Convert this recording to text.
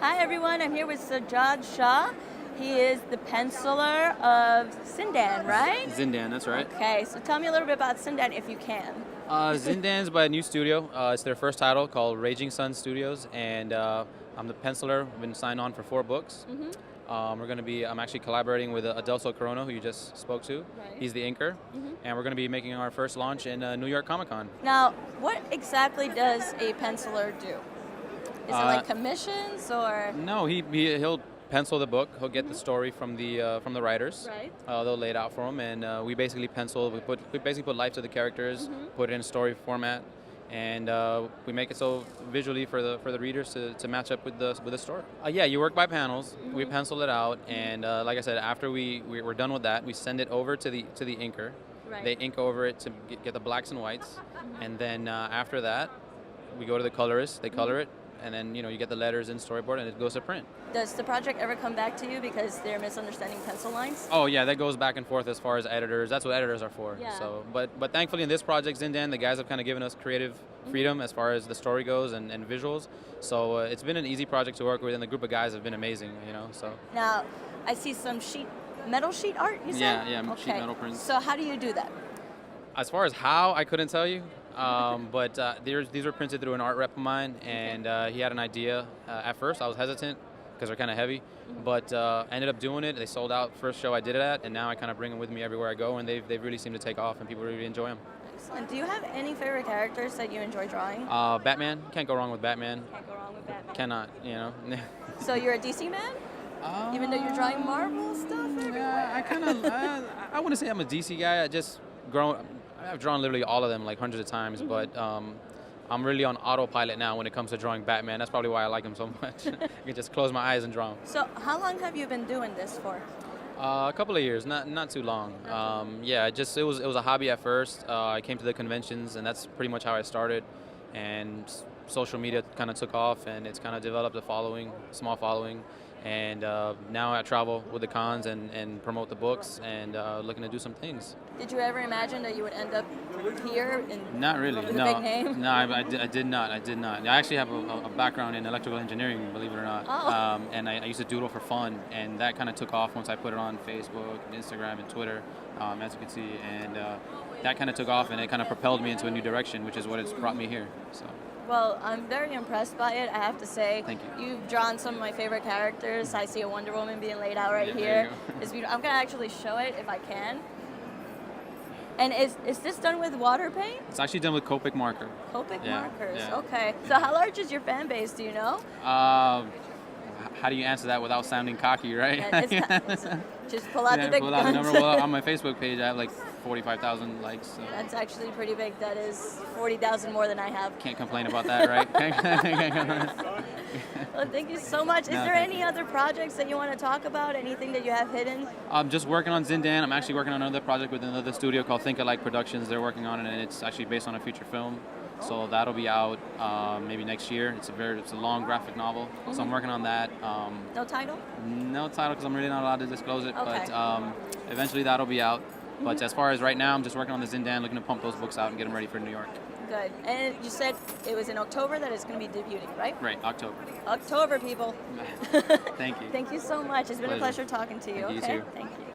Hi everyone, I'm here with Sajad Shah. He is the penciler of Zindan, right? Zindan, that's right. Okay, so tell me a little bit about Zindan if you can. Zindan's by a new studio. It's their first title called Raging Sun Studios, and I'm the penciler. I've been signed on for 4 books. I'm actually collaborating with Adelso Corona, who you just spoke to. Right. He's the inker, and we're going to be making our first launch in New York Comic Con. Now, what exactly does a penciler do? Is it like commissions or? No, he'll pencil the book. He'll get the story from the writers. Right. They'll lay it out for him, and we basically pencil. We basically put life to the characters, put it in story format, and we make it so visually for the readers to match up with the story. Yeah, you work by panels. We pencil it out, and like I said, after we're done with that, we send it over to the inker. Right. They ink over it to get the blacks and whites, and then after that, we go to the colorist. They color it. And then, you get the letters in storyboard and it goes to print. Does the project ever come back to you because they're misunderstanding pencil lines? Oh yeah, that goes back and forth as far as editors. That's what editors are for. Yeah. So, but thankfully in this project, Zindan, the guys have kind of given us creative freedom as far as the story goes and visuals. So it's been an easy project to work with, and the group of guys have been amazing. So. Now, I see some metal sheet art, you said? Yeah, sheet metal prints. So how do you do that? As far as how, I couldn't tell you. But these were printed through an art rep of mine, and he had an idea. At first, I was hesitant because they're kind of heavy, but ended up doing it. They sold out first show I did it at, and now I kind of bring them with me everywhere I go, and they've really seemed to take off, and people really enjoy them. Excellent. Do you have any favorite characters that you enjoy drawing? Batman. Can't go wrong with Batman. Can't go wrong with Batman. Cannot, So you're a DC man? Even though you're drawing Marvel stuff everywhere? I wouldn't say I'm a DC guy. I've drawn literally all of them like hundreds of times, but I'm really on autopilot now when it comes to drawing Batman. That's probably why I like him so much. I can just close my eyes and draw him. So how long have you been doing this for? A couple of years, not too long. It was a hobby at first. I came to the conventions, and that's pretty much how I started. And social media kind of took off, and it's kind of developed a small following. And now I travel with the cons and promote the books and looking to do some things. Did you ever imagine that you would end up here? Not really. With no. a big name? No, I did not. I did not. I actually have a background in electrical engineering, believe it or not. Oh. And I used to doodle for fun, and that kind of took off once I put it on Facebook, and Instagram, and Twitter, as you can see. And that kind of took off, and it kind of propelled me into a new direction, which is what has brought me here. So. Well, I'm very impressed by it, I have to say. Thank you. You've drawn some of my favorite characters. I see a Wonder Woman being laid out right Yeah, here. there you go. It's beautiful. I'm going to actually show it if I can. And is this done with water paint? It's actually done with Copic marker. Copic Yeah, markers, yeah. okay. So how large is your fan base, do you know? How do you answer that without sounding cocky, right? Just pull out the big pull out the guns. number. Well, on my Facebook page, I have like 45,000 likes. So. That's actually pretty big. That is 40,000 more than I have. Can't complain about that, right? Well, thank you so much. Is No, there thank any other projects that you want to talk about? Anything that you have hidden? I'm just working on Zindan. I'm actually working on another project with another studio called Think Alike Productions. They're working on it, and it's actually based on a feature film. So that'll be out maybe next year. It's a long graphic novel. So I'm working on that. No title? No title because I'm really not allowed to disclose it. Okay. But eventually that'll be out. But as far as right now, I'm just working on the Zindan, looking to pump those books out and get them ready for New York. Good. And you said it was in October that it's going to be debuting, right? Right, October. October, people. Thank you. Thank you so much. It's been a pleasure talking to you. Thank you, Okay? you too. Thank you.